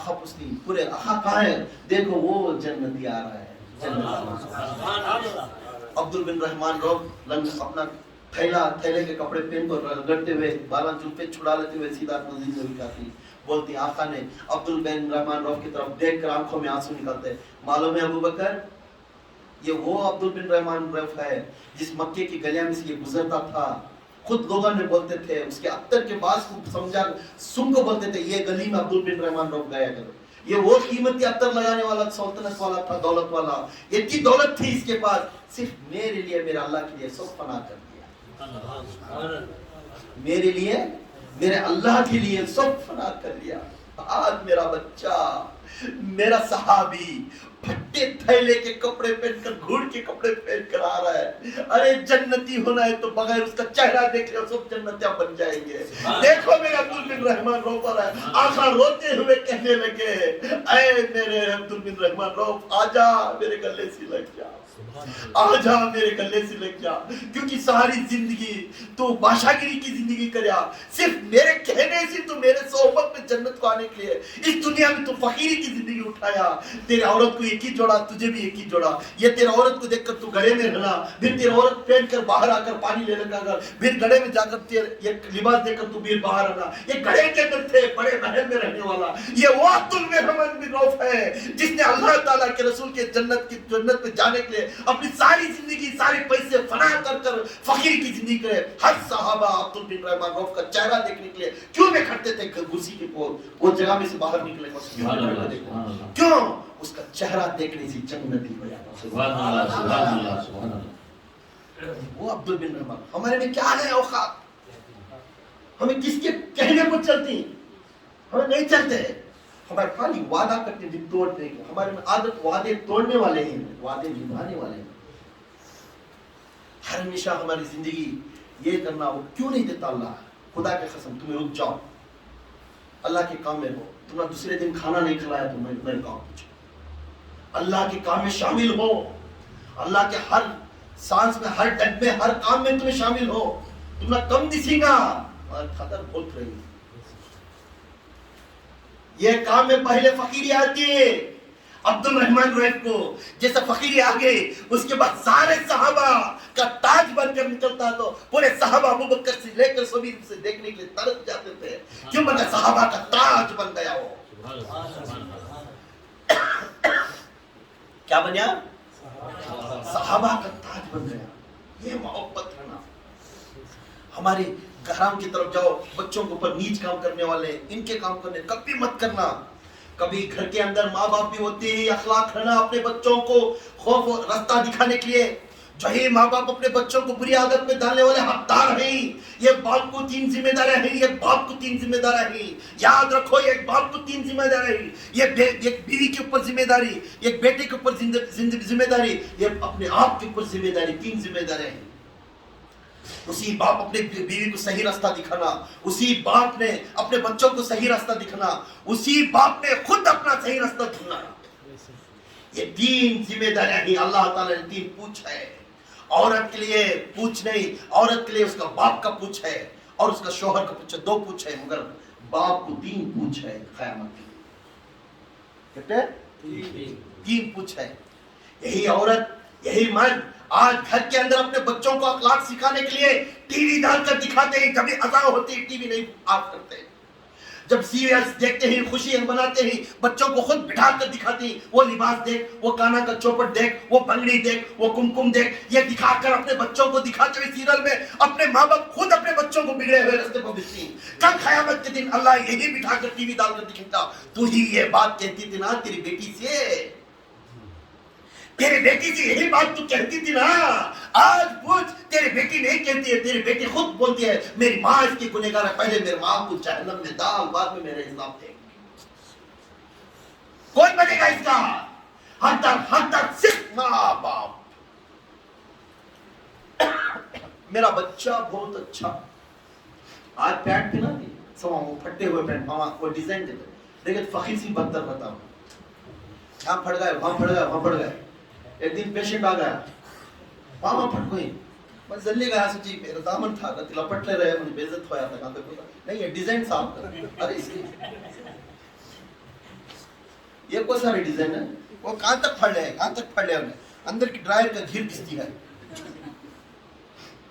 आखा पूछती पूरे आखा कहाँ है, देखो वो जन्नती आ रहा है, जन्नत। अब्दुल बिन रहमान रौफ अपना थैले के कपड़े पहन कर रगड़ते हुए बारह जुल्फे छुड़ा लेते हुए सीधा मस्जिद में जाती, बोलती आका ने अब्दुल बिन रहमान रौफ की तरफ देख कर आंखों में आंसू निकलते, मालूम है अबू बकर ये वो अब्दुल बिन रहमान रौफ है जिस मक्के की गलियां में से ये गुजरता था, खुद लोगों ने बोलते थे उसके अत्तर के बास को समझा सुन को बोलते थे ये गली में अब्दुल बिन रहमान रौफ गया करो, ये वो कीमती अत्तर लगाने वाला सल्तनत वाला था, दौलत वाला, इतनी दौलत थी इसके पास, सिर्फ मेरे लिए मेरे अल्लाह के लिए सब फना कर दिया, मेरे लिए मेरे अल्लाह के लिए सब फना कर दिया। आज मेरा बच्चा मेरा सहाबी फट्टे थैले के कपड़े पहनकर घूड़ के कपड़े पहनकर आ रहा है, अरे जन्नती होना है तो बगैर उसका चेहरा देख ले सब जन्नतियां बन जाएंगे। देखो मेरा अब्दुल बिन रहमान रौफ आ रहा है, आखा रोते हुए कहने लगे ऐ मेरे अब्दुल बिन रहमान रौफ आजा मेरे गले से लग जा, आजा मेरे गले से लग जा, क्योंकि सारी जिंदगी तो बादशाहगिरी की जिंदगी करया, सिर्फ मेरे कहने से तो मेरे सोहबत में जन्नत को आने के लिए इस दुनिया में तो फकीरी की जिंदगी उठाया, तेरे औरत को एक ही जोड़ा तुझे भी एक ही जोड़ा, ये तेरे औरत को देखकर तू गले में रहना, फिर तेरे औरत पहन कर बाहर आकर पानी ले लगा, फिर गले में जाकर तेरे ये लिबास देकर तू भी बाहर आना, ये गले के अंदर थे बड़े महल में रहने वाला, ये वो अब्दुल बिन रौफ है जिसने अल्लाह ताला के रसूल के जन्नत में जाने के लिए अपनी सारी जिंदगी सारे पैसे फना कर कर फकीर की जिंदगी करे। हर सहाबा अब्दुल बिन रहमान रौफ का चेहरा देखने के लिए क्यों में खड़ते थे, कुर्सी के वो जगह में से बाहर निकले क्यों, उसका चेहरा देखने से जन्नती हो जाता। सुभान अल्लाह सुभान अल्लाह सुभान अल्लाह। वो अब्दुल बिन रहमान, हमारे में क्या है औकात, हमें किसके कहने को चलती, हमें नहीं चलते, हमारे खाली वादा करते हैं तोड़ने के, हमारे में आदत वादे तोड़ने वाले हैं, वादे निभाने वाले हैं। हर हमेशा हमारी जिंदगी ये करना, वो क्यों नहीं देता अल्लाह, खुदा के कसम तुम्हें रुक जाओ, अल्लाह के काम में हो, तुम्हें दूसरे दिन खाना नहीं खिलाया तो मेरे काम पूछो, अल्लाह के काम में शामिल हो, अल्लाह के हर सांस में हर डग में हर काम में तुम्हें शामिल हो, तुम्हें कम दिखेगा और खतर बहुत रही। ये काम में पहले फकीरी आती है, अब्दुल रहमान रौफ को जैसा फकीरी आ गए उसके बाद सारे सहाबा का ताज बनकर निकलता, तो पूरे सहाबा अबू बकर से लेकर सभी से देखने के लिए तरस जाते थे, क्यों बना सहाबा का ताज बन गया वो, क्या बना, सहाबा का ताज बन गया। ये मोहब्बत है ना, हमारे हराम की तरफ जाओ, बच्चों के ऊपर नीच काम करने वाले इनके काम करने कभी मत करना। कभी घर के अंदर माँ बाप भी होते हैं, अखलाक रहना अपने बच्चों को खौफ रास्ता दिखाने के लिए, जो ही माँ बाप अपने बच्चों को बुरी आदत में डालने वाले हकदार हैं, ये बाप को 3 जिम्मेदारियां हैं, ये बाप को 3 जिम्मेदारियां हैं, याद रखो एक बाप को 3 जिम्मेदारियां हैं, ये एक बीवी के ऊपर जिम्मेदारी, एक बेटे के ऊपर जिम्मेदारी, ये अपने आप के ऊपर जिम्मेदारी, 3 जिम्मेदारियां हैं। उसी बाप अपने बीवी को सही रास्ता दिखाना, उसी बाप ने अपने बच्चों को सही रास्ता दिखाना, उसी बाप ने खुद अपना सही रास्ता चुनना, ये 3 जिम्मेदारियां ही अल्लाह ताला ने 3 पूछ है। औरत के लिए पूछ नहीं, औरत के लिए उसका बाप का पूछ है और उसका शौहर का पूछ है, 2 पूछ है, मगर बाप को 3 पूछ है क़यामत की, कहते 3 पूछ है। यही औरत यही मर्द आज घर के अंदर अपने बच्चों को अखलाक सिखाने के लिए टीवी डालकर दिखाते हैं, कभी अज़ान होती है टीवी नहीं ऑफ करते, जब सीरियल्स देखते हैं खुशियां मनाते हैं बच्चों को खुद बिठा कर दिखाते हैं, वो लिबास देख, वो काना का चौपट देख, वो बंगड़ी देख, वो कुमकुम देख, ये दिखाकर अपने बच्चों को दिखाते हुए सीरियल में अपने माँ बाप खुद अपने बच्चों को बिगड़े हुए रास्ते पर भेजते हैं। कल क़यामत के दिन अल्लाह यही बिठाकर टीवी डालकर दिखाता, तू ही ये बात कहती थी ना तेरी बेटी से, तेरी बेटी से यही बात तू कहती थी ना, आज पूछ तेरी बेटी नहीं कहती है, तेरी बेटी खुद बोलती है मेरी माँ इसकी गुनहगार है, पहले मेरी माँ को जहन्नम में डाल, बाद में मेरे हिसाब थे। कौन बनेगा इसका हकदार? सिर्फ माँ बाप। मेरा बच्चा बहुत अच्छा, आज पैंट पहना थी वो फटे हुए पैंट, मामा वो डिजाइन देते, लेकिन फकीर सी बदतर बताओ, यहाँ फट गए, वहां फट गए, वहां फट गए। एक दिन पेशेंट आ गया, मामा फट गई, मैं जल्दी गया, सोची मेरा दामन था ना तिला पटले रहे, मुझे बेइज्जत होया था, कहां पे नहीं है डिजाइन साफ कर, अरे इसकी ये कोई सारे डिजाइन है, वो कहाँ तक फड़ है, कहाँ तक फड़ है, अंदर की ड्रायर का घिर किसती है।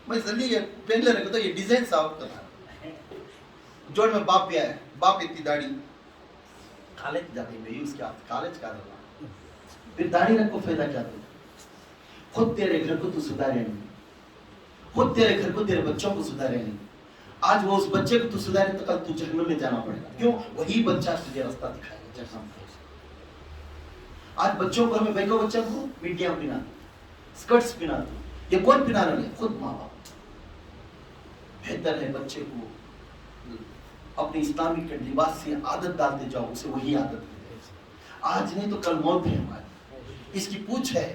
मैं जल्दी ये पहन ले रखा तो ये डिजाइन साफ करना। जोड़ में बाप भी आया, बाप इतनी दाढ़ी, कॉलेज जाते हैं उसके आप कॉलेज का रहा, फिर दाढ़ी रख को फायदा क्या तुम, खुद तेरे घर को तू सुधारे नहीं, खुद तेरे घर को तेरे बच्चों को सुधारे नहीं, आज वो उस बच्चे को तू सुधारे तो कल तू जहन्नम में जाना पड़ेगा। क्यों? वही बच्चा तुझे रास्ता दिखाएगा जहन्नम का। आज बच्चों को हमें बैठो बच्चा को मीडियम पिना, स्कर्ट्स पिना दो, ये कौन पिना रहे हैं? खुद माँ बाप। बेहतर है बच्चे को अपने इस्लामिक लिबास से आदत डालते जाओ, उसे वही आदत है। आज नहीं तो कल मौत है हमारी, इसकी पूछ है।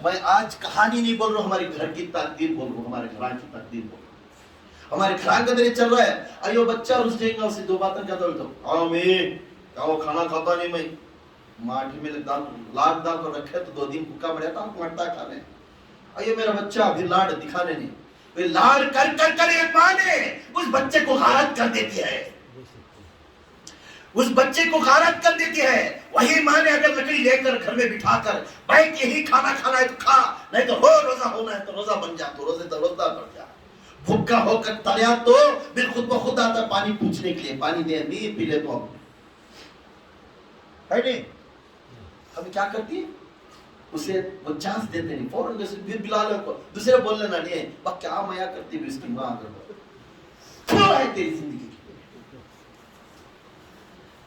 मैं आज कहानी नहीं बोल रहा हूँ, हमारे घर की तकदीर बोल रहा हूँ, हमारे घर की तकदीर बोल रहा हूँ। हमारे घर का दिन चल रहा है, अयो बच्चा रुस जाएगा, उसे दो बातें क्या बोलते हो, आमीन क्या वो खाना खाता नहीं, मैं माटी में दाल लाड दाल को रखे तो 2 दिन भूखा पड़ा था, मरता खाने। अयो मेरा बच्चा अभी लाड दिखाने नहीं, वे लाड कर कर कर एक माँ ने उस बच्चे को गारत कर देती है, उस बच्चे को गारत कर देती है। वही माँ ने अगर लकड़ी लेकर घर में बिठाकर बैठ के ही खाना खाना है तो खा, नहीं तो रोजा होना है तो रोजा बन जा, तो रोजे तो रोजा बन जा। भूखा होकर तरिया तो फिर खुद ब खुद आता पानी पूछने के लिए, पानी दे नहीं पी ले तो है नहीं। हम क्या करती है, उसे वो चांस देते नहीं, फौरन जैसे फिर बिला लो को दूसरे बोल लेना नहीं है, बस क्या माया करती है इसकी माँ कर क्या है तेरी जिंदगी की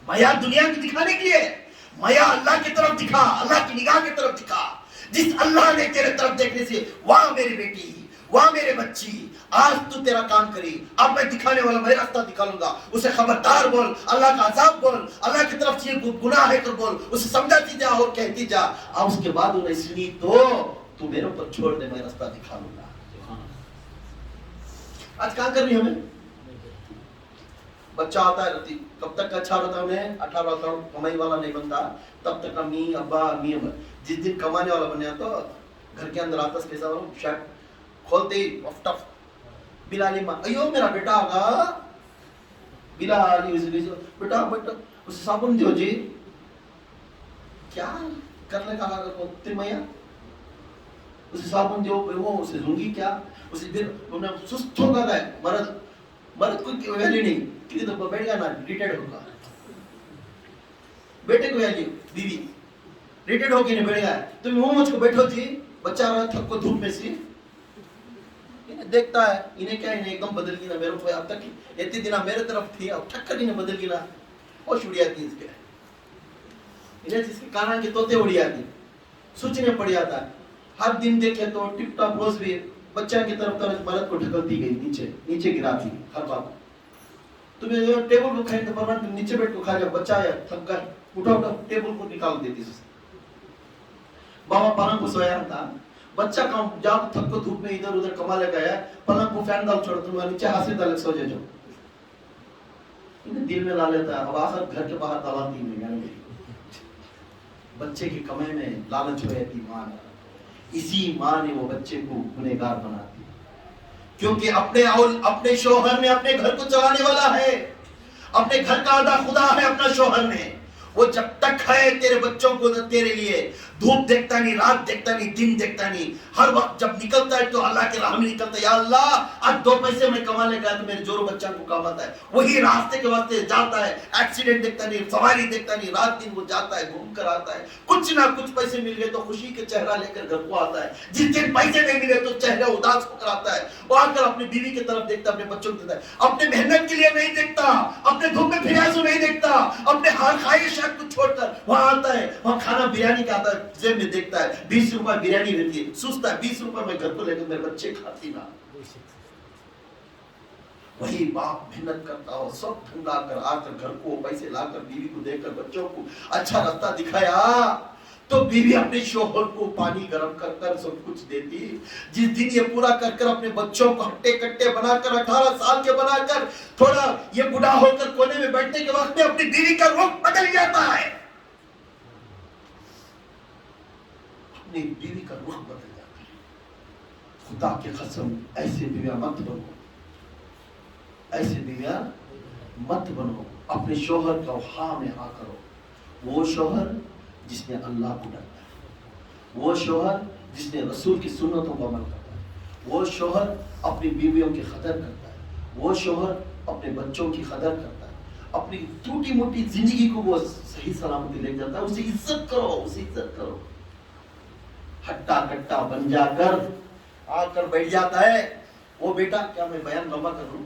माया दुनिया की दिखाने के लिए, माया अल्लाह की तरफ दिखा, अल्लाह की निगाह की तरफ दिखा। जिस अल्लाह ने तेरे तरफ देखने से, वाह मेरी बेटी, वाह मेरे बच्ची, आज तू तेरा काम करी, अब मैं दिखाने वाला मैं रास्ता दिखा लूंगा। उसे खबरदार बोल, अल्लाह का अज़ाब बोल, अल्लाह की तरफ से गुनाह है तो बोल, उसे समझाती जा और कहती जा। और उसके बाद उन्हें सुनी तो तू मेरे ऊपर छोड़ दे, मैं रास्ता दिखा लूंगा। आज क्या कर रही हमें, बच्चा आता है रहती, कब तक अच्छा रहता है उन्हें, 18 साल कमाई वाला नहीं बनता तब तक मी अब्बा मी अब्बा। जिस दिन कमाने वाला बन तो घर के अंदर आता कैसा शर्ट खोलते ही टफ बिलाली माँ, अयो मेरा बेटा आगा बिलाली बेटा बेटा उसे साबुन दो जी, क्या करने का मैया, उसे साबुन दो, वो उसे लूंगी क्या, उसे फिर सुस्त होगा है। मर्द मर्द को वैल्यू नहीं, किसी तो बैठ गया ना रिटायर्ड होगा, बेटे को वैल्यू, बीवी रिटायर्ड होके नहीं बैठ गया, तुम मुझको बैठो जी, बच्चा रहा थक को धूप में से देखता है, इन्हें क्या, इन्हें एकदम बदल गई ना मेरे को, अब तक इतनी दिन मेरे तरफ थी, अब ठक्कर इन्हें बदल गई ना, और छुड़िया थी इसके, इन्हें जिसके कान के तोते उड़िया थी, सोचने पड़ जाता है। हर दिन देखे तो टिप टॉप रोज भी बच्चा की तरफ मर्द को ढकलती गई, नीचे नीचे गिराती हर बात। तुम्हें टेबल को खाए तो परमानेंट नीचे बैठ को खा जाओ, बच्चा आया थक गया, उठा टेबल को निकाल देती। बाबा पलंग को सोया था, बच्चा काम जाओ थक को धूप में इधर उधर कमा ले गया, पलंग को फैन डाल छोड़ दूंगा, नीचे हाथ से डाल सो जाओ, इन्हें दिल में ला लेता है। अब आखिर घर के बाहर दलाती में बच्चे की कमाई में लालच हो जाती माँ, इसी माँ ने वो बच्चे को गुनहगार बना दिया, क्योंकि अपने शौहर ने अपने घर को चलाने वाला है, अपने घर का आधा खुदा है अपना शौहर ने। वो जब तक है तेरे बच्चों को तेरे लिए धूप देखता नहीं, रात देखता नहीं, दिन देखता नहीं, हर वक्त जब निकलता है तो अल्लाह के राह में निकलता है, या अल्लाह आज 2 पैसे मैं कमाने गया तो मेरे जोरो बच्चा को काम आता है, वही रास्ते के वास्ते जाता है, एक्सीडेंट देखता नहीं, सवारी देखता नहीं, रात दिन वो जाता है, घूम कर आता है, कुछ ना कुछ पैसे मिल गए तो खुशी के चेहरा लेकर घर को आता है, जिस दिन पैसे नहीं मिले तो चेहरा उदास होकर आता है, वो आकर अपनी बीवी की तरफ देखता, अपने बच्चों की तरफ, अपने मेहनत के लिए नहीं देखता, अपने धूप में फिरासू नहीं देखता, अपने हर ख्वाहिश को छोड़कर वहां आता है, वहां खाना बिरयानी का आता है, जेब में देखता है 20 रुपए बिरयानी रहती है, सोचता है 20 रुपए मैं घर को लेकर मेरे बच्चे खाती ना। वही बाप मेहनत करता हो, सब ढूंढा कर आकर घर को पैसे लाकर बीवी को देकर बच्चों को अच्छा रास्ता दिखाया, तो बीवी अपने शोहर को पानी गर्म कर कर सब कुछ देती। जिस दिन ये पूरा कर कर अपने बच्चों को हट्टे कट्टे बनाकर 18 साल के बनाकर थोड़ा ये बुढ़ा होकर कोने में बैठने के वक्त में अपनी बीवी का रुख बदल जाता है, अपनी बीवी का रुख बदल जाता है। खुदा की कसम ऐसे बीवियां मत बनो, ऐसे बीवियां मत बनो, अपने शोहर का हाँ में हाँ करो। वो शोहर जिसने अल्लाह को डरता है, वो शौहर जिसने रसूल की सुन्नतों को अमल करता है, वो शौहर अपनी बीवियों की कदर करता है, वो शौहर अपने बच्चों की कदर करता है, अपनी टूटी मोटी जिंदगी को वो सही सलामती ले जाता है। उसे इज्जत करो, उसे इज्जत करो। हट्टा कट्टा बन जाकर आकर बैठ जाता है वो बेटा। क्या मैं बयान लंबा कर लूं?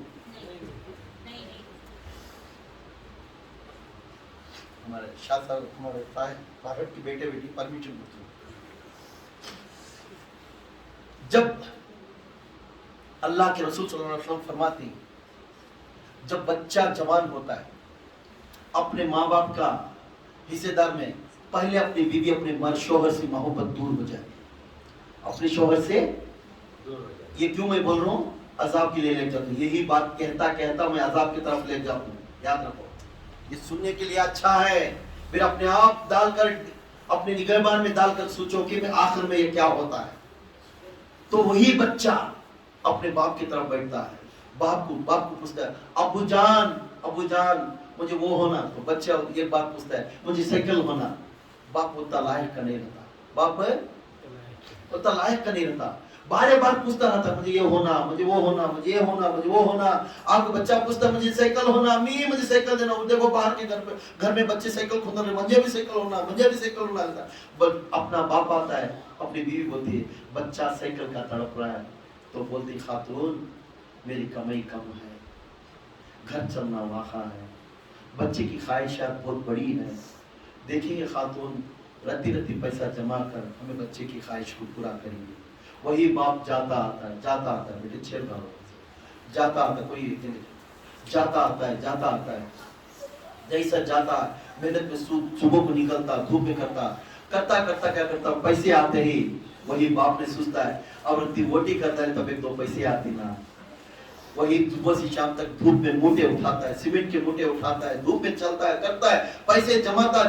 हमारे शाह साहब, हमारे भारत के बेटे बेटी परमिशन पूछो। जब अल्लाह के रसूल सल्लल्लाहु अलैहि वसल्लम फरमाते हैं, जब बच्चा जवान होता है, अपने माँ बाप का हिस्सेदार में पहले अपनी बीवी अपने मर्द शौहर से मोहब्बत दूर हो जाती है, अपने शौहर से दूर हो जाती है। ये क्यों मैं बोल रहा हूँ? अजाब के लिए ले जाता हूँ। यही बात कहता कहता मैं अजाब की तरफ ले जाता हूँ। याद रखो, ये सुनने के लिए अच्छा है, फिर अपने आप डालकर अपने निगहबान में डालकर सोचो कि मैं आखिर में ये क्या होता है। तो वही बच्चा अपने बाप की तरफ बैठता है, बाप को पूछता है, अबू जान मुझे वो होना। तो बच्चा एक बात पूछता है, मुझे साइकिल होना। बाप उतना लायक का नहीं रहता, बाप उतना लायक का नहीं रहता, बार बार पूछता रहता, मुझे ये होना, मुझे वो होना, मुझे ये होना, मुझे वो होना। आपका बच्चा पूछता मुझे साइकिल होना, अम्मी मुझे साइकिल देना। देखो बाहर के घर में बच्चे साइकिल खोद रहे, मुझे भी साइकिल होना, मुझे भी साइकिल होना। अपना बाप आता है, अपनी बीवी बोलती है, बच्चा साइकिल का तड़प रहा है, तो बोलती खातून मेरी कमाई कम है, घर चलना वाखा है, बच्चे की ख्वाहिशात बहुत बड़ी है। देखिए खातून, रत्ती रत्ती पैसा जमा कर हमें बच्चे की ख्वाहिश को पूरा करेंगे। वही बाप जाता आता है, बेटे छेड़ मारो, जाता आता, कोई जाता आता है, जैसा जाता मेहनत में सुबह को निकलता, धूप में करता क्या करता, पैसे आते ही वही बाप ने सोचता है, और रत्ती वोटी करता है, तब एक दो पैसे आते ना। वही सुबह से शाम तक धूप में मूठे उठाता है, सीमेंट के मूठे उठाता है, धूप में चलता है, करता है, पैसे जमाता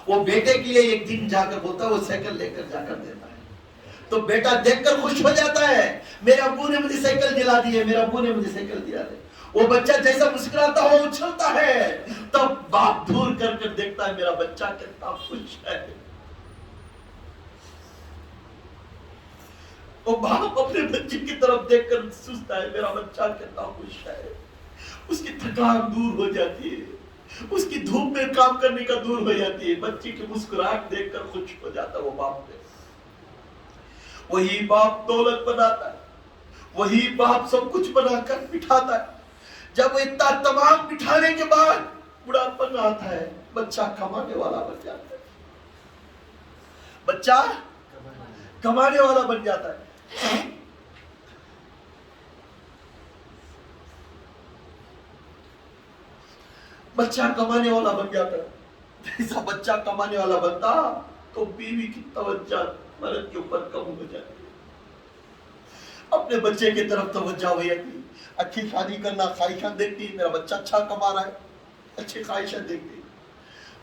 वो बेटे के लिए एक दिन जाकर बोलता है, वो साइकिल लेकर जाकर देता है। तो बेटा देखकर खुश हो जाता है, मेरे अब्बू ने मुझे साइकिल दिला दी है, मेरे अब्बू ने मुझे साइकिल दिला दी। वो बच्चा जैसा मुस्कुराता हो उछलता है, तब बाप दूर कर देखता है, मेरा बच्चा कितना खुश है। वो बाप अपने बच्चे की तरफ देखकर सोचता है, मेरा बच्चा कितना खुश है। उसकी थकान दूर हो जाती है, उसकी धूप में काम करने का दूर हो जाती है, बच्चे की मुस्कुराहट देखकर खुश हो जाता है वो बाप ने। वही बाप दौलत बनाता है, वही बाप सब कुछ बनाकर बिठाता है। जब इतना तमाम बिठाने के बाद बुढ़ापन आता है, बच्चा कमाने वाला बन जाता है, बच्चा कमाने वाला बन जाता है। बच्चा कमाने वाला बन जाता है। जैसा बच्चा कमाने वाला बनता तो बीवी की तवज्जो मर्द के ऊपर कम हो जाती है, अपने बच्चे की तरफ तवज्जो हो जाती। अच्छी शादी करना ख्वाहिशां देखती, मेरा बच्चा अच्छा कमा रहा है, अच्छी ख्वाहिशां देखती।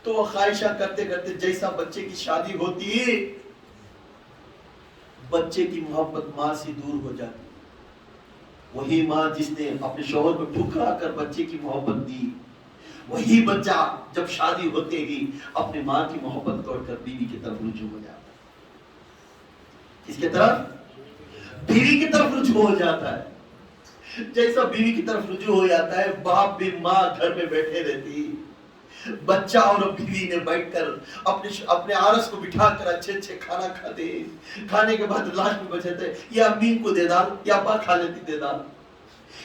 तो वो ख्वाहिशां करते करते जैसा बच्चे की शादी होती है, बच्चे की मोहब्बत माँ से दूर हो जाती। वही माँ जिसने अपने शौहर को ठुकरा कर बच्चे की मोहब्बत दी, वही बच्चा जब शादी होते ही अपने माँ की मोहब्बत तोड़कर बीवी की तरफ रुजू हो जाता है। किसकी तरफ? बीवी की तरफ रुजू हो जाता है। जैसा बीवी की तरफ रुजू हो जाता है, बाप भी माँ घर में बैठे रहती, बच्चा और बीवी ने बैठकर अपने आरस को बिठाकर अच्छे खाना खाते। खाने के बाद लास्ट में बचाते, ये अम्मी को दे डाल, या अब्बा खा लेती दे डाल,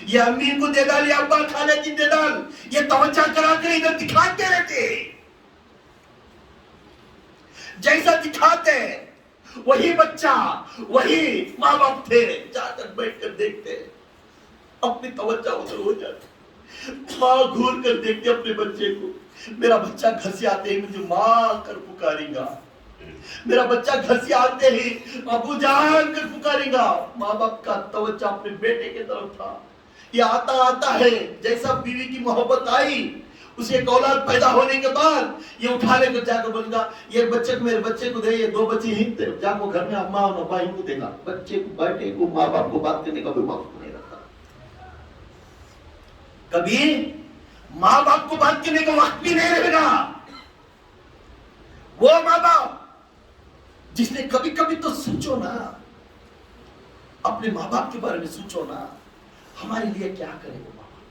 ये अम्मी को दे डाल, या अब्बा खा लेती दे डाल। ये तवज्जो करा कर इधर दिखाते रहते, जैसा दिखाते वही बच्चा, वही माँ बाप थे, जाकर बैठकर देखते, अपनी तवज्जो उधर हो जाती। माँ घूर कर देखते अपने बच्चे को, मेरा बच्चा घर से आते ही मुझे माँ कर पुकारेगा, मेरा बच्चा घर से आते ही अबू जान कर पुकारेगा। माँ बाप का तवज्जो अपने बेटे की तरफ था। ये आता है, जैसा बीवी की मोहब्बत आई, उसे एक औलाद पैदा होने के बाद ये उठाने को जाकर बोलेगा, ये बच्चे को, मेरे बच्चे को दे, ये दो बच्चे ही जाको घर में अम्मा और अब्बा इनको देगा। बच्चे को, बेटे को, माँ बाप को बात करने का कोई वक्त नहीं रहता। कभी माँ बाप को बात करने का वक्त भी नहीं रहेगा। वो माँ बाप जिसने कभी कभी तो सोचो ना, अपने माँ बाप के बारे में सोचो ना, हमारे लिए क्या करे वो माँ बाप,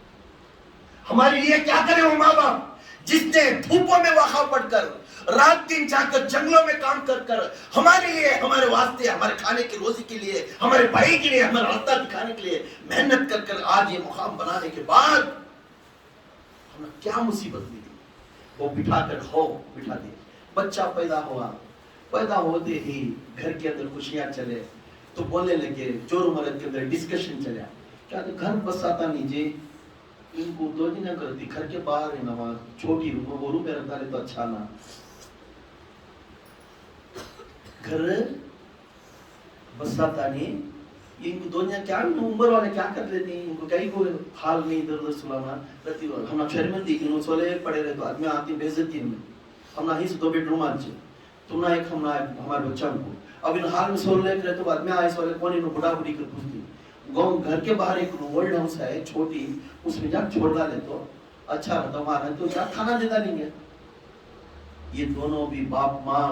हमारे लिए क्या करे वो माँ बाप जिसने धूपों में वाखा पड़कर रात दिन जाकर जंगलों में काम कर कर हमारे लिए, हमारे वास्ते, हमारे खाने की रोजी के लिए, हमारे भाई के लिए, हमारा रास्ता दिखाने के लिए मेहनत कर कर आज ये मुकाम बनाने के बाद हमें क्या मुसीबत मिली, वो बिठा दिए। बच्चा पैदा होते ही घर के अंदर खुशियां चले तो बोलने लगे, जोर मरद के अंदर डिस्कशन चला, क्या तो घर बसाता नहीं जी, इनको दो दिन करती, घर के बाहर है ना, वहां छोटी रूम, वो रूम में रखता रहे तो अच्छा ना, घर बसाता नहीं, इनको दुनिया क्या उम्र वाले क्या कर लेते हैं, इनको कहीं को हाल नहीं इधर उधर सुनाना रहती। हम शर्मिंदी इन्हों सोले पड़े रहे तो आदमी आती बेइज्जती में, हम ना ही 2 बेडरूम आज तुम ना एक हम ना हमारे बच्चा को अब इन हाल में सोल ले रहे तो आदमी आए सोले कौन इन्हों बुढ़ा बुढ़ी कर पूछती, गाँव घर के बाहर एक ओल्ड हाउस है छोटी, उसमें जा छोड़ डाले तो अच्छा रहता, वहां तो जा खाना देता नहीं है। ये दोनों भी बाप माँ,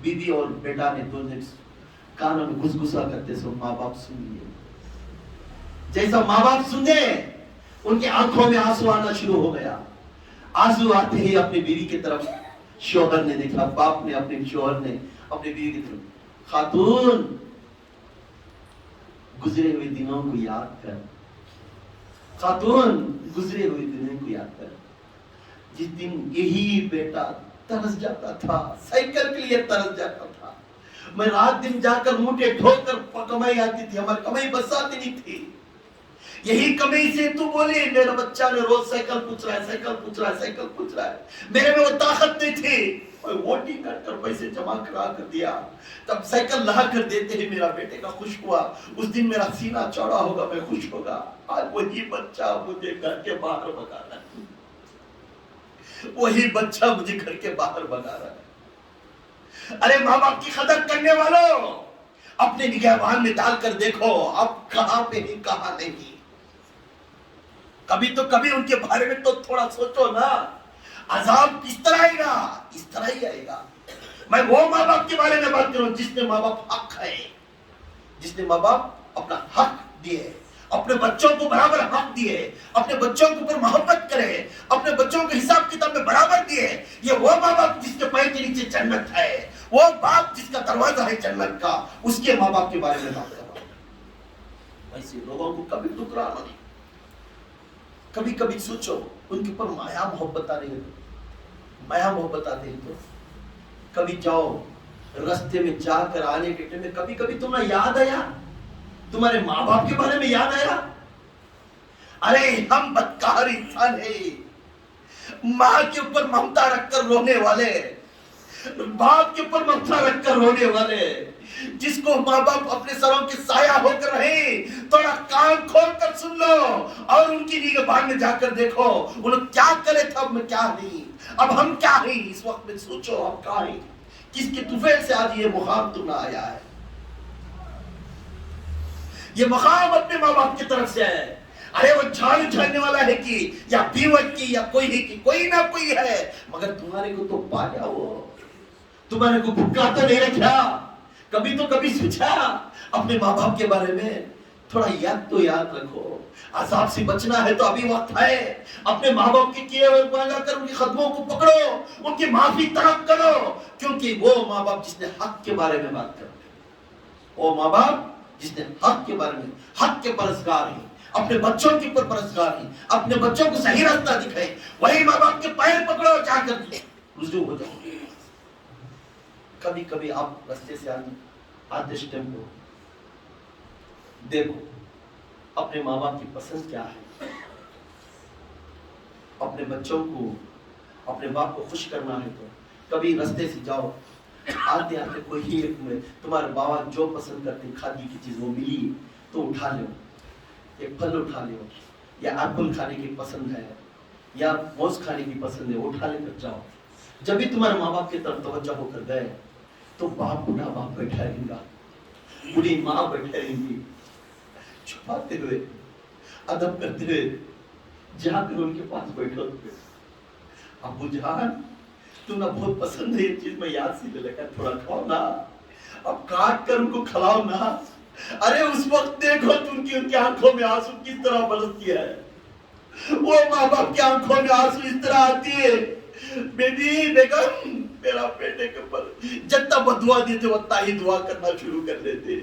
बीवी और बेटा ने दोनों कानों में घुसघुसा करते सो माँ बाप सुन लिए। जैसा माँ बाप सुने उनके आंखों में आंसू आना शुरू हो गया। आंसू आते ही अपनी बीवी की तरफ शौहर ने देखा, बाप ने अपने शौहर ने अपनी बीवी की तरफ, खातून गुजरे हुए दिनों को याद कर, खातून गुजरे हुए दिनों को याद कर, जिस दिन यही बेटा तरस जाता था, साइकिल के लिए तरस जाता था, मैं रात दिन जाकर मुठे ढोकर कमाई आती थी, हमारी कमाई बसाती नहीं थी, यही कमाई से तू बोले मेरा बच्चा ने रोज साइकिल पूछ रहा है, साइकिल पूछ रहा है, साइकिल पूछ रहा है, मेरे में वो ताकत नहीं थी, मैं वोटिंग कर पैसे जमा करा कर दिया, तब साइकिल ला कर देते ही मेरा बेटे का खुश हुआ, उस दिन मेरा सीना चौड़ा होगा, मैं खुश होगा। आज वही बच्चा मुझे घर के बाहर भगा रहा है, वही बच्चा मुझे घर के बाहर भगा रहा है। अरे माँ बाप की कदर करने वालों, अपने निगाहबान में डालकर देखो अब कहां पे ही कहां नहीं, कभी तो कभी उनके बारे में तो थोड़ा सोचो ना, अजाब किस तरह आएगा, इस तरह ही आएगा। मैं वो माँ बाप के बारे में बात करूं जिसने माँ बाप हक है, जिसने माँ बाप अपना हक दिए, अपने बच्चों को बराबर हक दिए, अपने बच्चों के ऊपर मोहब्बत करे, अपने बच्चों के हिसाब किताब में बराबर दिए। ये वो माँ बाप जिसके पैर के नीचे जन्नत है, वो बाप जिसका दरवाजा है जन्नत का, उसके माँ बाप के बारे में बात कर रहा हूं। ऐसे लोगों को कभी टुकराना नहीं, कभी कभी सोचो उनके ऊपर माया मोहब्बत आ रही है, माया मोहब्बत आती है तो कभी जाओ रास्ते में जाकर आने के टाइम में कभी कभी तुम्हें याद आया, तुम्हारे माँ बाप के बारे में याद आया, अरे हम बदकार इंसान है, माँ के ऊपर ममता रखकर रोने वाले, बाप के ऊपर ममता रखकर रोने वाले, जिसको माँ बाप अपने सरों के साया होकर रहे, थोड़ा कान खोल कर सुन लो और उनकी निगाह में जाकर देखो उन्होंने क्या करे था, अब में क्या नहीं, अब हम क्या है इस वक्त में सोचो, अब क्या है, किसके तुफैल से आज ये मुकाम तुम्हें आया है। ये मकाम अपने माँ बाप की तरफ से है। अरे वो झाड़ू झाड़ने वाला है कि या बीवट की या कोई है कि कोई ना कोई है, मगर तुम्हारे को तो पाया, वो तुम्हारे को भूखा तो नहीं रखा। कभी तो कभी सोचा अपने माँ बाप के बारे में, थोड़ा याद तो याद रखो। अजाब से बचना है तो अभी वक्त है, अपने माँ बाप के किए हुए गुनाह कर उनके कदमों को पकड़ो, उनकी माफी तलब करो, क्योंकि वो माँ बाप जिसने हक के बारे में बात कर, वो माँ बाप जिसने हक के बारे में, हक के परस्कार है, अपने बच्चों के ऊपर परस्कार है, अपने बच्चों को सही रास्ता दिखाए, वही माँ बाप के पैर पकड़ो, जाकर रुजू हो जाओ। कभी कभी आप रास्ते से आते टाइम को देखो अपने माँ बाप की पसंद क्या है, अपने बच्चों को, अपने बाप को खुश करना है तो कभी रास्ते से जाओ, आते आते कोई ही एक में तुम्हारे बाबा जो पसंद करते खाने की चीज वो मिली तो उठा लो, एक फल उठा लो, या एप्पल खाने की पसंद है या मौज खाने की पसंद है, उठा लेकर जाओ। जब भी तुम्हारे माँ बाप की तरफ तवज्जो होकर गए तो बाप बूढ़ा बाप बैठा रहेगा, बूढ़ी माँ बैठे रहेंगी, छुपाते हुए अदब करते हुए जाकर उनके पास बैठो, अबू जान तुम्हें बहुत पसंद है ये चीज, मैं याद से ले लगा, थोड़ा खाओ ना, अब काट कर उनको खिलाओ ना। अरे उस वक्त देखो उनकी उनकी आंखों में आंसू किस तरह बरसती है, वो माँ बाप की आंखों में आंसू इस तरह आती है, बेबी बेगम मेरा बेटे के ऊपर जितना बदुआ देते उतना ही दुआ करना शुरू कर देते।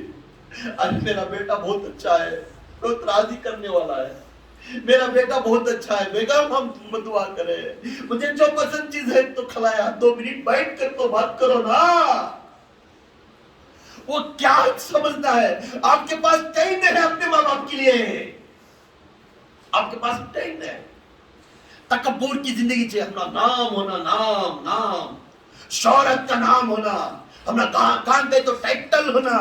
अरे मेरा बेटा बहुत अच्छा है, बहुत राजी करने वाला है, मेरा बेटा बहुत अच्छा है बेगम, हम दुआ करें, मुझे जो पसंद चीज है तो खिलाया, 2 मिनट बैठ कर तो बात करो ना। वो क्या समझता है, आपके पास टाइम है अपने माँ बाप के लिए, आपके पास टाइम है। तकब्बुर की जिंदगी से अपना नाम होना, नाम नाम शोहरत का नाम होना, अपना काम पे तो टाइटल होना,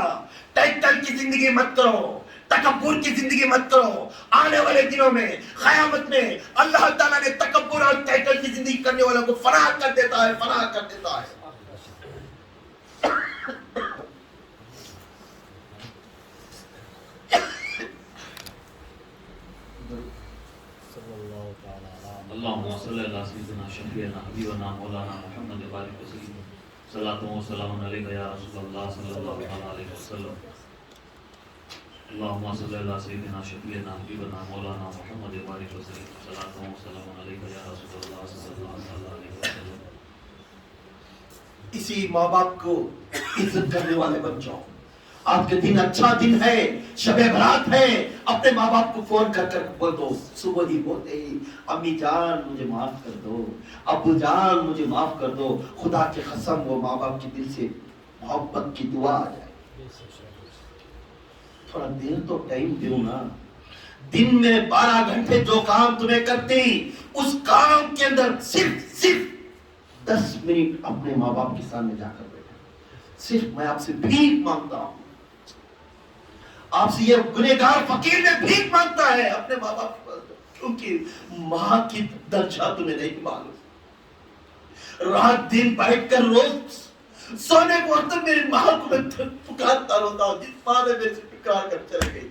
टाइटल की जिंदगी मत करो, तकब्बुर की जिंदगी मत करो। आने वाले दिनों में क़यामत में अल्लाह ताला ने तकब्बुर और टाइटल की जिंदगी करने वालों को फनाह कर देता है, फनाह कर देता है। अल्लाहुम्मा सल्लि अला सय्यिदिना शफीअना हबीबना मौलाना मुहम्मद बारिक वसल्लम सलातु व सलामुन अलैका या रसूलल्लाह सल्लल्लाहु अलैहि वसल्लम। अल्लाहुम्मा सल्लि अला सय्यिदिना शफीअना हबीबना मौलाना मुहम्मद बारिक वसल्लम सलातु व सलामुन अलैका या रसूलल्लाह सल्लल्लाहु अलैहि वसल्लम। इसी माँ बाप को इज्जत करने वाले बच्चों, आज के दिन अच्छा दिन है, शबे बरात है, अपने माँ बाप को फोन कर कर बोल दो, सुबह ही बोलते ही अम्मी जान मुझे माफ कर दो, अब्बू जान मुझे माफ कर दो, खुदा की कसम वो माँ बाप के दिल से मोहब्बत की दुआ आ जाए। थोड़ा देर तो टाइम दो ना, दिन में 12 घंटे जो काम तुम्हें करती, उस काम के अंदर सिर्फ 10 मिनट अपने माँ बाप के सामने जाकर बैठे। सिर्फ मैं आपसे भीख मांगता हूं, आपसे ये गुनहगार फकीर में भीख मांगता है अपने माँ बाप के पास, क्योंकि माँ की दर्जा तुम्हें नहीं मालूम। रात दिन बैठकर रोज सोने को वक्त मेरी माँ को मैं पुकारता रहता हूं, जिस माँ ने मेरे से पुकार कर चले गई,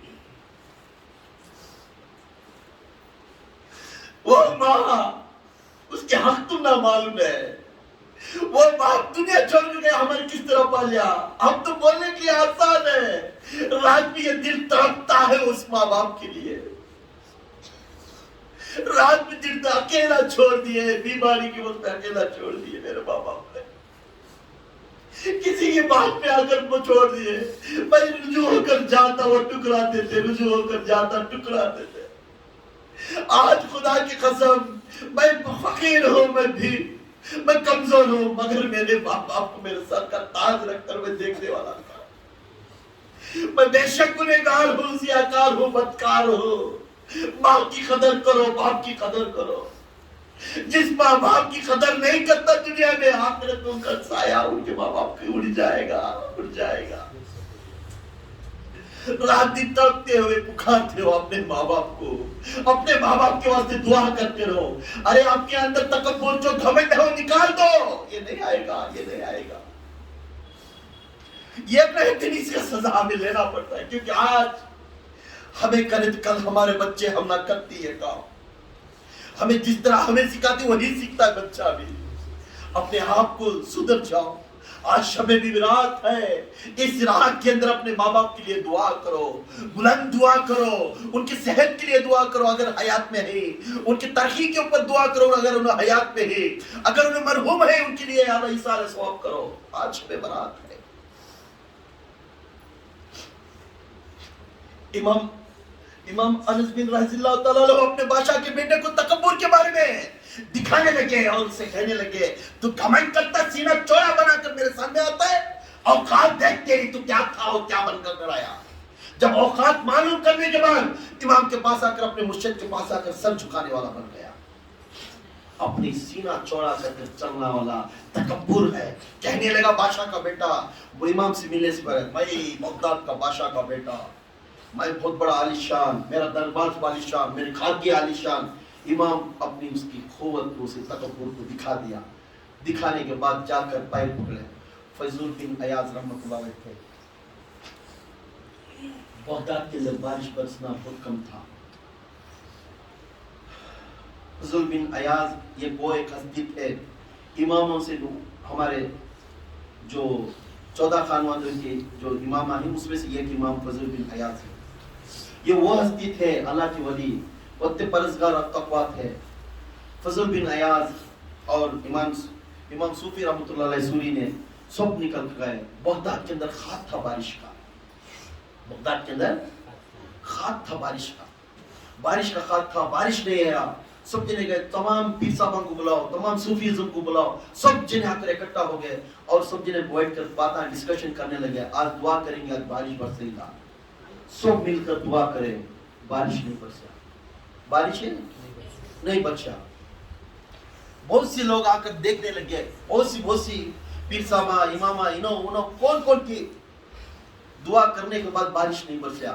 वो माँ उसके हक तुम ना मालूम है, वो बाप दुनिया छोड़ के हमारे किस तरह पालिया। हम तो बोलने के लिए आसान है, रात में ये दिल तड़पता है उस माँ बाप के लिए। रात में दिल तो अकेला छोड़ दिए, बीमारी की वक्त अकेला छोड़ दिए मेरे माँ बाप ने, किसी की बात में आकर वो छोड़ दिए। मैं रुजू होकर जाता वो टुकरा देते, रुजू होकर जाता टुकरा देते। आज खुदा की कसम मैं फकीर हूं, मैं कमजोर हूं, मगर मेरे बाप बाप को मेरे सर का ताज रखकर मैं देखने वाला था। मैं बेशक गुनहगार हूं, सियाकार हूं, बदकार हूं। माँ की कदर करो, बाप की कदर करो। जिस माँ बाप की कदर नहीं करता दुनिया में, आखिरत में उनका साया उनके माँ बाप की उड़ जाएगा, उड़ जाएगा। रात दिन तड़पते हुए पुकारते हो अपने माँ बाप को, अपने माँ बाप के वास्ते दुआ करते रहो। अरे आपके अंदर तकब्बुर जो घमंड है वो निकाल दो, ये नहीं आएगा, ये नहीं आएगा। ये अपने दिन इसका सजा हमें लेना पड़ता है, क्योंकि आज हमें करे तो कल हमारे बच्चे हम ना करती है काम। हमें जिस तरह हमें सिखाती वही सीखता है बच्चा भी। अपने आप को सुधर जाओ। आज शबे भी रात है, इस रात के अंदर अपने माँ बाप के लिए दुआ करो, बुलंद दुआ करो, उनकी सेहत के लिए दुआ करो अगर हयात में है, उनकी तरक्की के ऊपर दुआ करो अगर उन्हें हयात में है, अगर उन्हें मरहूम है उनके लिए यार इशारा सवाब करो। आज शबे बरात है। इमाम अनस बिन रज़ियल्लाहु ताला अन्हु अपने बादशाह के बेटे को तकब्बुर के बारे में दिखाने लगे और उनसे कहने लगे, तू घमंड करता, सीना चौड़ा बनाकर मेरे सामने आता है, औकात देखते ही तू क्या था और क्या बनकर आया। जब औकात मालूम करने के बाद इमाम के पास आकर, अपने मुर्शिद के पास आकर सर झुकाने वाला बन गया। अपनी सीना चौड़ा करके चलने वाला तकब्बुर है। कहने लगा बादशाह का बेटा, वो इमाम से मिलने से पहले, मैं बगदाद का बादशाह का बेटा, मैं बहुत बड़ा आलिशान, मेरा दरबार आलिशान, मेरे खानगी आलिशान। इमाम अपनी उसकी क़ुव्वत को, उसे तकब्बुर को दिखा दिया। दिखाने के बाद जाकर पैर पकड़े। फजल बिन अयाज रहमतुल्लाह अलैह थे। बगदाद के अंदर बारिश बरसना बहुत कम था। फजल बिन अयाज ये वो एक हस्ती थे, इमामों से हमारे जो 14 खानवानों के जो इमाम हैं उसमें से एक इमाम फजल बिन अयाज है। ये वो हस्ती थे अल्लाह की वली, वत्ते परसगार और तकवा थे। फजल बिन अयाज और इमाम सूफी रहमतुल्लाह अलैह सूरी ने सब निकल गए। बगदाद के अंदर खाद था बारिश का, बगदाद के अंदर खाद था बारिश का खाद था, बारिश नहीं आया। सब जने गए, तमाम पीर साहबान को बुलाओ, तमाम सूफीज़म को बुलाओ, सब जने आकर इकट्ठा हो गए और सब जने बैठ कर बातें डिस्कशन करने लगे। आज दुआ करेंगे, आज बारिश बरसेगा। सब मिलकर दुआ करें, बारिश नहीं बरसा, बारिश नहीं बरसा। बहुत से लोग आकर देखने लगे, बहुत सी पीर साहबा, इमामा, इनो कौन की दुआ करने के बाद बारिश नहीं बरसा।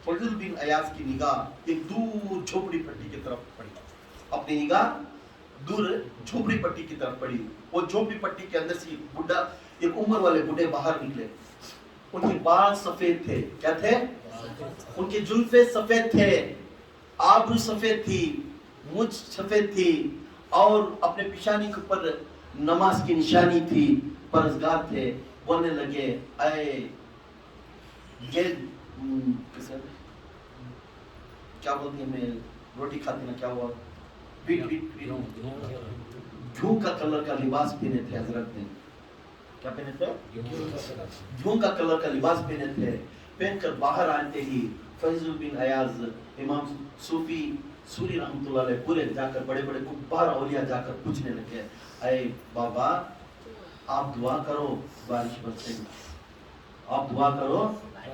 फजल बिन अयाज की निगाह एक दूर झोपड़ी पट्टी की तरफ पड़ी, अपनी निगाह दूर झोपड़ी पट्टी की तरफ पड़ी। वो झोपड़ी पट्टी के अंदर से बुढ़ा, एक उम्र वाले बूढ़े बाहर निकले। उनके बाल सफेद थे, क्या थे? उनके जुल्फे सफेद थे, आबरू सफेद थी, मुझ सफेद थी और अपने पिशानी के ऊपर नमाज की निशानी थी, परसगार थे। बोलने लगे, ये क्या बोलते हैं, मैं रोटी खाती ना, क्या हुआ, घी का कलर का लिबास पहने थे हजरत ने। क्या पहने थे? घी का कलर का लिबास पहने थे। पहनकर बाहर आते ही फजल बिन अयाज, इमाम सूफी सूरी रहमतुल्लाह अलैह पूरे जाकर बड़े बड़े कुब्बार औलिया जाकर पूछने लगे, अरे बाबा आप दुआ करो बारिश बरसेगा, आप दुआ करो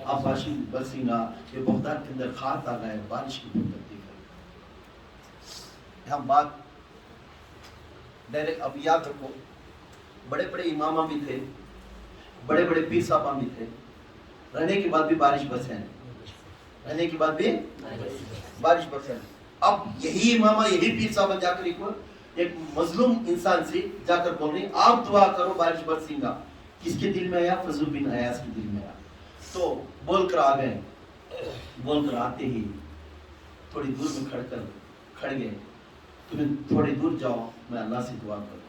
आप बारिश बरसेगा। ये बगदाद के अंदर खात आ गए, बारिश की बरकत दी गई। हम बात डायरेक्ट अब याद रखो, बड़े बड़े इमामा भी थे, बड़े बड़े पीर साहबा भी थे, रहने के बाद भी बारिश बरसे, रहने के बाद भी बारिश बरसे। अब यही इमामा, यही पीर साहबा जाकर एक मजलूम इंसान से जाकर बोल रही, आप दुआ करो बारिश बरसेगा। किसके दिल में आया? फजल बिन अयाज के दिल में आया। तो बोलकर आ गए। बोलकर आते ही थोड़ी दूर में खड़ गए, तुम्हें थोड़ी दूर जाओ, मैं अल्लाह से दुआ करूं।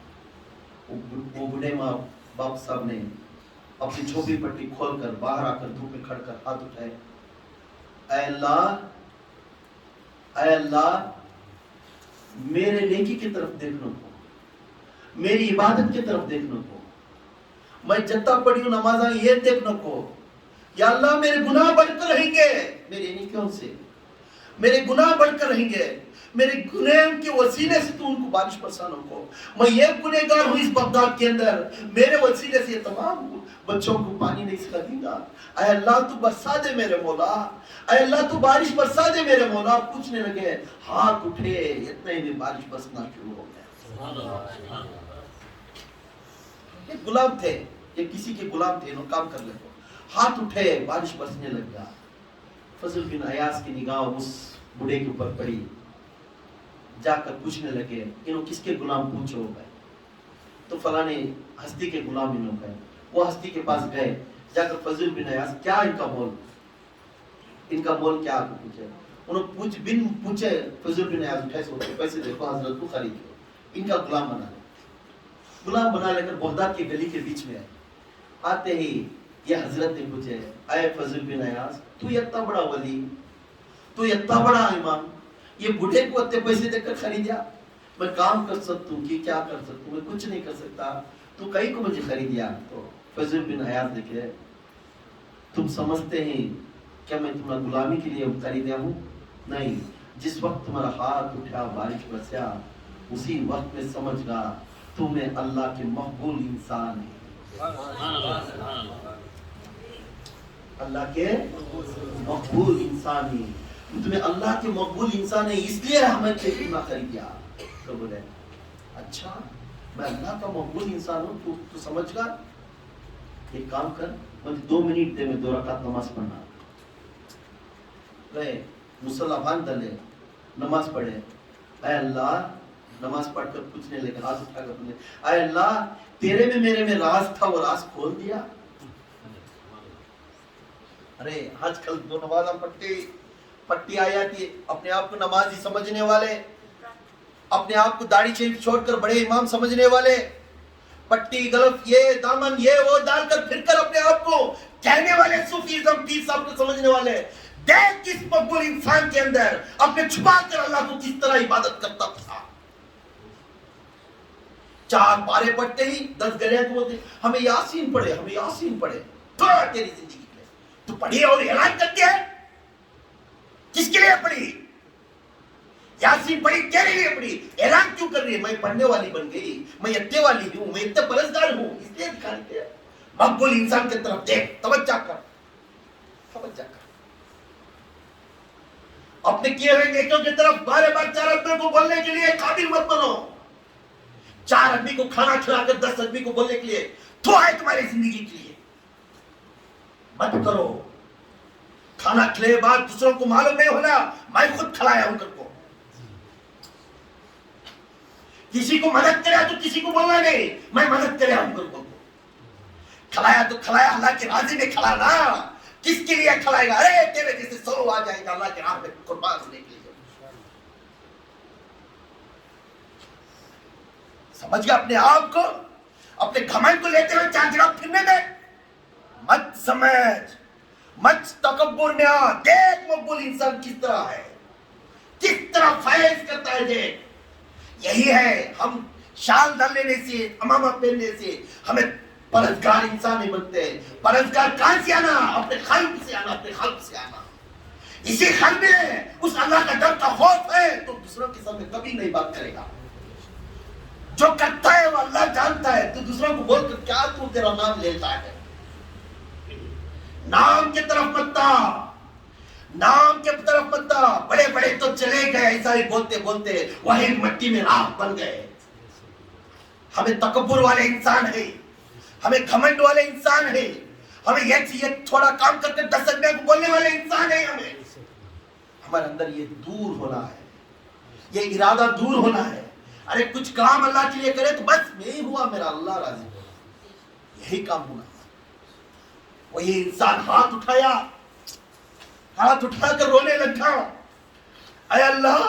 वो बूढ़े माँ बाप साहब ने अपनी झोपड़ी पट्टी खोलकर बाहर आकर धूप में खड़कर हाथ उठाए, ऐ अल्लाह मेरे नेकी की तरफ देखने को, मेरी इबादत की तरफ देखने को, मैं जत्ता पढ़ी हूं नमाज़ा ये देखने को। या अल्लाह मेरे गुनाह बढ़कर रहेंगे, मेरे नेकियों से मेरे गुनाह बढ़कर रहेंगे, मेरे गुनाह के वसीले से तू उनको बारिश बरसाने को। मैं ये गुनहगार हूँ इस बगदाद के अंदर, मेरे वसीले से तमाम बच्चों को पानी नहीं सिला दूंगा। ऐ अल्लाह तू बरसा दे मेरे मौला, ऐ अल्लाह तू बारिश बरसा दे मेरे मौला। पूछने लगे, हाथ उठे, इतने में बारिश बरसना शुरू हो गया। ये गुलाम थे, ये किसी के गुलाम थे, नो काम कर ले। हाथ उठे, बारिश बरसने लग गया। फजल बिन अयाज की निगाह उस बूढ़े के ऊपर पड़ी, जाकर पूछने लगे, इन्हों किसके गुलाम पूछो गए? तो फलाने हस्ती के गुलाम इन्हों गए। वो हस्ती के पास गए, जाकर फजल बिन अयाज क्या इनका मोल क्या आपको पूछे? उन्होंने बिन पूछे फजल बिन अयाज उठे सोचे, पैसे देखो हजरत को खरीद लो, इनका गुलाम बना लेकर बगदाद की गली के बीच में आए। आते ही ये हजरत ने पूछे, ऐ फजल बिन अयाज तू इतना बड़ा वली, तू इतना बड़ा इमाम, ये बूढ़े को इतने पैसे देकर खरीदा? मैं काम कर सकता हूँ कि क्या कर सकता हूँ? मैं कुछ नहीं कर सकता, तू कहीं को मुझे खरीदिया? तो फजल बिन अयाज देखे, तुम समझते हैं क्या मैं तुम्हारा गुलामी के लिए खरीदा हूँ? नहीं, जिस वक्त तुम्हारा हाथ उठा बारिश बरसा, उसी वक्त में समझ गया तुम्हें अल्लाह के मकबूल इंसान है। अल्लाह के मकबूल इंसान है, तुम्हें अल्लाह के मकबूल इंसान है, इसलिए हमें खरीदना खरीदिया। तो बोले, अच्छा मैं अल्लाह का मकबूल इंसान हूँ, तू समझ गया? एक काम कर, मुझे 2 मिनट दे, मैं 2 रकात नमाज पढ़ना। गए मुसल्ला बांध डाले, नमाज पढ़े। ऐ अल्लाह, नमाज पढ़कर पूछने लगे, हाथ उठाकर पूछने, ऐ अल्लाह तेरे में मेरे में राज था, वो राज खोल दिया। अरे आजकल 2 नमाज़ा पट्टी आ जाती है, अपने आप को नमाजी समझने वाले, अपने आप को दाढ़ी शेख छोड़कर बड़े इमाम समझने वाले, پٹی گلف یہ دامن یہ وہ ڈال کر پھر کر اپنے آپ کو کہنے والے صوفیزم پیر صاحب کو سمجھنے والے، دیکھ کس مقبول انسان کے اندر اپنے چھپا کر اللہ کو کس طرح عبادت کرتا تھا. 4 پارے پڑھتے ہی 10 گلیاں کو بولتے ہمیں یاسین پڑھے، ہمیں یاسین پڑھے. تھوڑا تیری زندگی میں تو پڑھی اور اعلان کرتی ہے. کس کے لیے پڑھی؟ یاسین پڑھی تیرے لیے پڑھی. اعلان کیوں کر رہی ہے؟ میں پڑھنے والی بن گئی، میں اتنے والی ہوں، میں اتنے پرہیزگار ہوں. اس لیے دکھاتے ہیں. مقبول انسان کی طرف دیکھ، توجہ کر، توجہ کر. اپنے کیے ہوئے نیکیوں کی طرف بار بار 4 آدمیوں کو بولنے کے لیے قابل مت بنو. 4 آدمی کو کھانا کھلا کر 10 آدمی کو بولنے کے لیے تو آئے تمہاری زندگی کے لیے مت کرو. کھانا کھلے بعد دوسروں کو معلوم نہیں ہونا میں خود کھلایا ہوں. کو کسی کو مدد کرے تو کسی کو بولنا نہیں میں مدد کرے ہوں. کو کھلایا تو کھلایا اللہ کے راضی میں کھلانا. کس کے لیے کھلائے گا؟ ارے تیرے جیسے 100 آ جائے گا اللہ کے راہ میں قربان ہونے کے لیے. سمجھ گیا اپنے آپ کو، اپنے گھمنڈ کو لیتے ہوئے 4 جگہ پھرنے میں مت سمجھ، مت تکبر میں آ. دیکھ مقبول انسان کس طرح ہے، کس طرح فیض کرتا ہے. دیکھ یہی ہے. ہم شال ڈال لینے سے، امامہ پہننے سے ہمیں پرہیزگار انسان نہیں بنتے. پرہیزگار کہاں سے آنا؟ اپنے قلب سے آنا، اپنے قلب سے آنا. اسی قلب میں اس اللہ کا ڈر کا خوف ہے تو دوسروں کے سامنے کبھی نہیں بات کرے گا. جو کرتا ہے وہ اللہ جانتا ہے. تو دوسروں کو بول کر کیا تو تیرا نام لیتا ہے؟ نام کی طرف مت آ، نام کے طرف مت آ. بڑے بڑے تو چلے گئے ایسا ہی بولتے بولتے وہی مٹی میں راکھ بن گئے. ہمیں تکبر والے انسان ہے، ہمیں گھمنڈ والے انسان ہے، ہمیں یہ تھوڑا کام کر کے 10 آدمیوں کو بولنے والے انسان ہے. ہمارے اندر یہ دور ہونا ہے، یہ ارادہ دور ہونا ہے. ارے کچھ کام اللہ کے لیے کرے تو بس میں ہی ہوا میرا اللہ راضی ہوا، یہی کام ہونا. وہی انسان ہاتھ اٹھایا، ہاتھ اٹھا کر رونے لگا. اے اللہ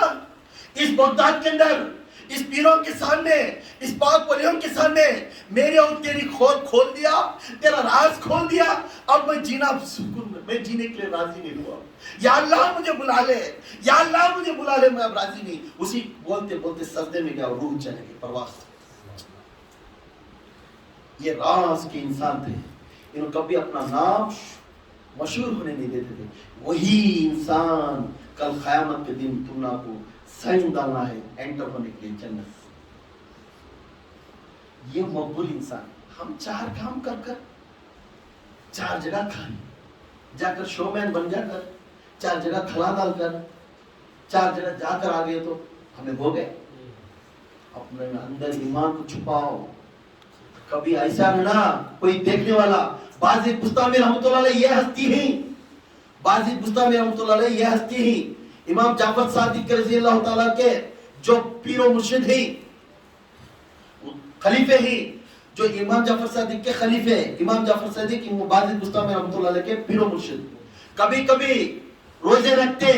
اس بغداد کے اندر اس پیروں کے سامنے، اس پاک ولیوں کے سامنے میرے اور تیری کھول دیا، تیرا راز کھول دیا. اب میں جینا سکون میں جینے کے لیے راضی نہیں ہوا. یا اللہ مجھے بلا لے، یا اللہ مجھے بلا لے، میں اب راضی نہیں. اسی بولتے بولتے سجدے میں گیا، روح چلے گئے پرواز. یہ راز کے انسان تھے. انہوں کبھی اپنا نام مشہور ہونے نہیں دیتے تھے. وہی انسان کل قیامت کے دن تم نہ کو سائن ڈالنا ہے انٹر ہونے کے لیے جنت. یہ مقبول انسان. ہم 4 کام کر کر 4 جگہ کھانے جا کر شو مین بن جا کر 4 جگہ کھلا ڈال کر 4 جگہ جا کر آ گئے تو ہمیں ہو گئے. اپنے اندر ایمان کو چھپاؤ. کبھی ایسا نہ کوئی دیکھنے والا. باز بستامی رحمۃ اللہ علیہ یہ ہستی ہیں، باز بستامی رحمۃ اللہ علیہ یہ ہستی ہیں. امام جعفر صادق رضی اللہ تعالیٰ کے جو پیر و مرشد ہیں، خلیفے ہیں، جو امام جعفر صادق کے خلیفے، امام جعفر صادق باز بستامی رحمۃ اللہ علیہ کے پیر و مرشد. کبھی کبھی روزے رکھتے،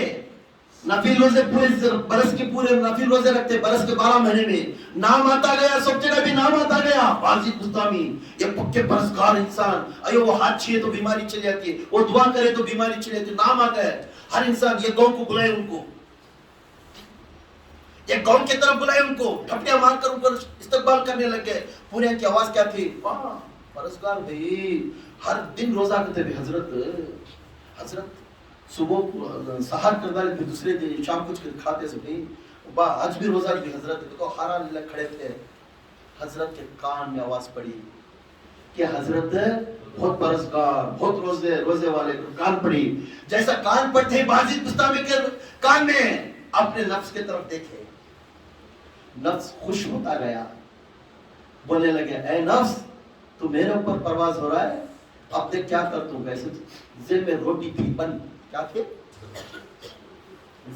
نفل روزے پورے برس کے پورے نفل روزے رکھتے برس کے 12 مہینے میں. نام آتا گیا، سب جگہ بھی نام آتا گیا. باز بستامی یہ پکے پرہیزگار انسان. ایو وہ ہاتھ چھیے تو بیماری چلی جاتی ہے، وہ دعا کرے تو بیماری چلی جاتی ہے. نام آ گئے. ہر انسان یہ گاؤں کو بلائے، ان کو یہ گاؤں کی طرف بلائے، ان کو ڈھپٹیاں مار کر اوپر استقبال کرنے لگ گئے. پورے کی آواز کیا تھی؟ واہ پرہیزگار بھائی، ہر دن روزہ کرتے بھی. حضرت صبح سحر کر ڈالے پھر دوسرے دن شام کچھ کھاتے سے بھائی آج بھی روزہ بھی. حضرت دیکھو ہارا لگ کھڑے تھے. حضرت کے کان میں آواز پڑی کہ حضرت بہت پرہیزگار، بہت روزے والے. کان پڑی. جیسا کان پڑتے باز بستامی کے کان میں اپنے نفس کے طرف دیکھے. نفس خوش ہوتا گیا، بولنے لگے اے نفس تو میرے اوپر پرواز ہو رہا ہے. اب دیکھ کیا کرتا ہوں. ویسے ذہن میں روٹی تھی بن، کیا تھے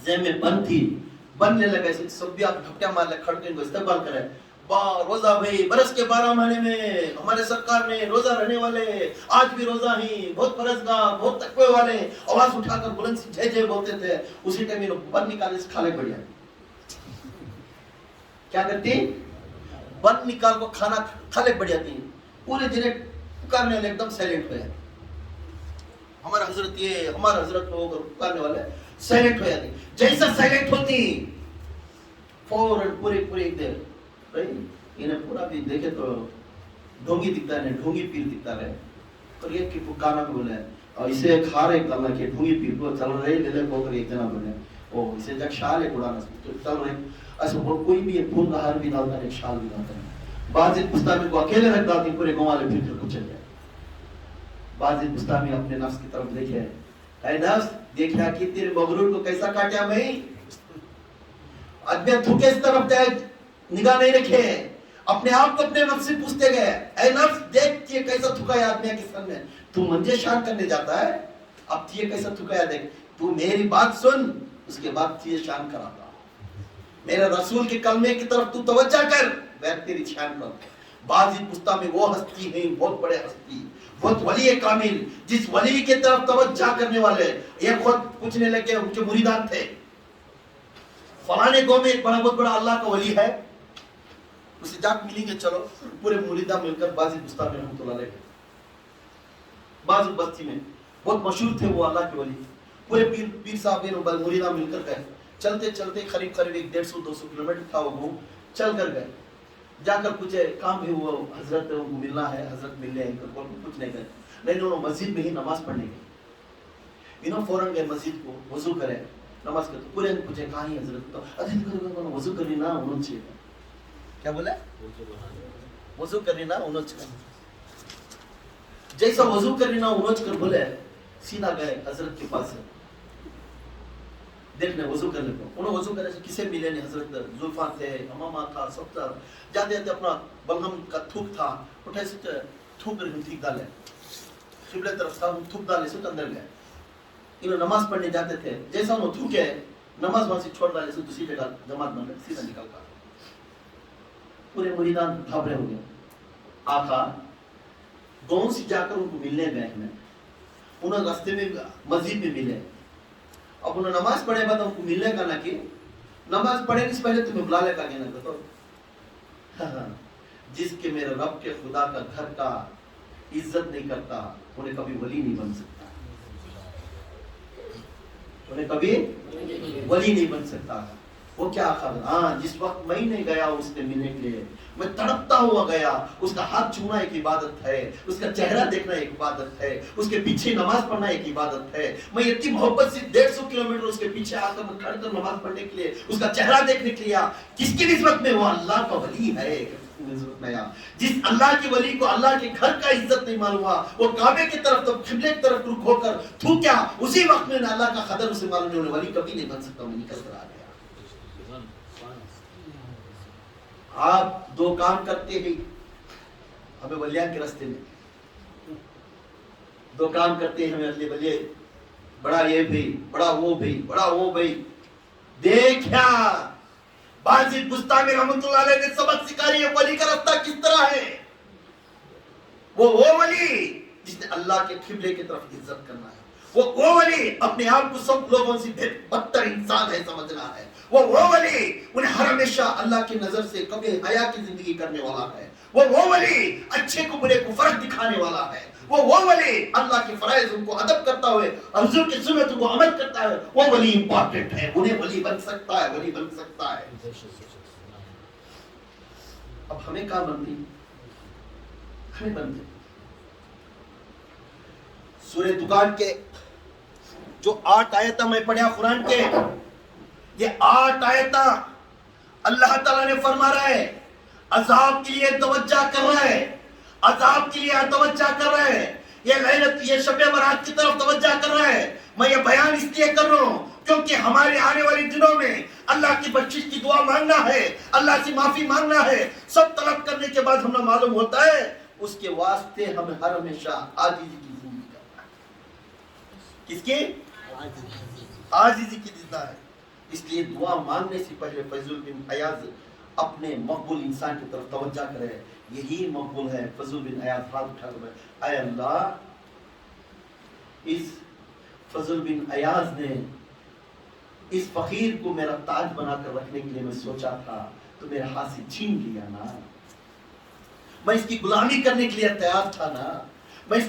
ذہن میں بن تھی، بننے لگے. سب بھی آپ ڈھپٹیاں مار لے کھڑکے ان کو استقبال کرے. روزہ بھائی برس کے 12 مہینے میں ہمارے سرکار نے روزہ رہنے والے آج بھی روزہ ہی، بہت پرہیزگار، بہت تقوی والے. آواز اٹھا کر بلند سی جے جے بولتے تھے. اسی ٹائم بن نکالے سے کھا لے. بڑھیا کیا کرتی؟ बन निकाल को खाना खाले बढ़ जाती है, पूरे दिन पुकारने वाले एकदम साइलेंट हुए, हमारा हजरत ये हमारा हजरत लोग पुकारने वाले साइलेंट हो जाती, जैसा साइलेंट होती फौरन पूरे पूरे एक देर इन्हें पूरा भी देखे तो ढोंगी दिखता है, ढोंगी पीर दिखता है, और ये कि पुकारा को बोले और इसे खा रहे अल्लाह के ढोंगी पीर को चल रहे ले को कर एक जना बोले ओ इसे जग शाल है कुरान तो चल रहे ऐसे कोई भी एक फूल का हार भी डालता है, एक शाल भी डालता है। बाज़ बुस्तामी को अकेले रख डालती, पूरे गांव वाले फिर को चल जाए। बाज़ बुस्तामी अपने नफ्स की तरफ देखे, ऐ नफ्स देखा कि तेरे मगरूर को कैसा काटा मैं, आदमी थूके इस तरफ जाए निगाह नहीं रखे, अपने आप को अपने नफ्स से पूछते गए, ऐ नफ्स देख ये कैसा थुकाया आदमी के सामने, तू मंजे शान करने जाता है, अब ये कैसा थुकाया देख, तू मेरी बात सुन, उसके बाद ये शान कराता, मेरे रसूल के कलमे की तरफ तू तवज्जो कर, मैं तेरी शान कर। बाज़ पुस्ता में वो हस्ती है, बहुत बड़े हस्ती, बहुत वली कामिल, जिस वली के तरफ तवज्जो करने वाले, ये खुद पूछने लगे, उनके मुरीदान थे, फलाने गांव में एक बड़ा बहुत बड़ा अल्लाह का वली है, उसे जाके मिलेंगे, चलो पूरे मुरीदा मिलकर बाज़ पुस्ता में रहमतुल्लाह अलैह, बाज़ बस्ती में बहुत मशहूर थे वो अल्लाह के वली, पूरे पीर साहब मुरीदा मिलकर गए, चलते चलते करीब करीब 150-200 किलोमीटर था वो, चल कर गए, जाकर पूछे काम भी हुआ, हजरत उनको मिलना है, हजरत मिलने हैं, कुछ नहीं गए, नहीं उन्होंने मस्जिद में ही नमाज पढ़ने गए, इन्होंने फौरन गए मस्जिद को, वजू करे नमाज के, तो पूरे पूछे कहाँ ही हजरत, तो अरे वजू करनी ना उन्होंने चाहिए, क्या बोला वजू करनी ना उन्होंने, जैसा वजू करनी ना उन्होंने कर बोले, सीधा गए हजरत के पास देखने वजू करने को, उन्होंने वजू करने से किसे मिले नहीं, हजरत जुल्फा थे, अमामा था, सब था, जाते जाते अपना बलगम का थूक था, उठे से थूक कर ठीक डाले, किबले तरफ था, थूक डाले से अंदर गए, इन्होंने नमाज पढ़ने जाते थे, जैसा उन्होंने थूके नमाज वहां से छोड़ डाले से दूसरी जगह जमात बन गए, सीधा निकल गया, पूरे मुरीदान घबरे हो गए, आका गांव से जाकर उनको मिलने गए हैं, उन्होंने रास्ते में मस्जिद में मिले, अब उन्होंने नमाज पढ़े बाद उनको मिलने का ना कि नमाज पढ़े से पहले तुम्हें बुला लेगा ना तो जिसके मेरे रब के खुदा का घर का इज्जत नहीं करता उन्हें कभी वली नहीं बन सकता, उन्हें कभी वली नहीं बन सकता। वो क्या खबर, हाँ जिस वक्त मैं नहीं गया उससे मिलने के लिए, मैं तड़पता हुआ गया, उसका हाथ छूना एक इबादत है, उसका चेहरा देखना एक इबादत है, उसके पीछे नमाज पढ़ना एक इबादत है, मैं इतनी मोहब्बत से 150 किलोमीटर उसके पीछे आकर मैं खड़े कर नमाज पढ़ने के लिए, उसका चेहरा देखने के लिए, किसकी निस्बत में वो अल्लाह का वली है, जिस अल्लाह के वली को अल्लाह के घर का इज्जत नहीं मालूम हुआ, वो काबे की तरफ तो किबले की तरफ रुख होकर थू क्या, उसी वक्त में अल्लाह का कदर उसे मालूम नहीं, वली कभी नहीं बन सकता, मैं निकल कर आ गया। आप दो काम करते हैं हमें वलिया के रास्ते में, दो काम करते हैं हमें अल्लाह वली, बड़ा ये भी बड़ा वो भी बड़ा वो भी, देखा बाज़ बुस्तामी रहमतुल्लाह अलैह ने सबक सिखाई है वली का रास्ता किस तरह है, वो वली जिसने अल्लाह के किबले की तरफ इज्जत करना है, वो वली अपने आप को सब लोगों से बदतर इंसान है समझना है, वो वली उन्हें हर हमेशा अल्लाह की नजर से कभी हया की जिंदगी करने वाला है, वो वली अच्छे को बुरे को फर्क दिखाने वाला है, वो वली अल्लाह के फराइज उनको अदब करता हुए हुजूर की सुन्नत को अमल करता है, वो वली इंपॉर्टेंट है, उन्हें वली बन सकता है, वली बन सकता है। अब हमें क्या बनती, हमें बनते सूरह दुकान के जो 8 आयत मैं पढ़ा कुरान के, ये 8 आयत अल्लाह ताला ने फरमा रहा है अजाब के लिए तवज्जो कर रहा है, अजाब के लिए तवज्जो कर रहा है, ये लैलत ये शब बरात की तरफ तवज्जो कर रहा है। मैं ये बयान इसलिए कर रहा हूं क्योंकि हमारे आने वाले दिनों में अल्लाह की बख्शिश की दुआ मांगना है, अल्लाह से माफी मांगना है, सब तलब करने के बाद हमें मालूम होता है उसके वास्ते हमें हर हमेशा आजीजी की जिंदगी करना है, किसकी आजीजी की जिंदा है। इसलिए दुआ मांगने से पहले फजल बिन अयाज अपने मकबूल इंसान की तरफ तवज्जो करे, यही मकबूल है। फजल बिन अयाज हाथ उठा कर, ऐ अल्लाह इस फजल बिन अयाज ने इस फकीर को मेरा ताज बनाकर रखने के लिए मैं सोचा था, तो मेरे हाथ से छीन लिया ना, میں اس کی غلامی کرنے کے لیے تیار تھا نا. میں اس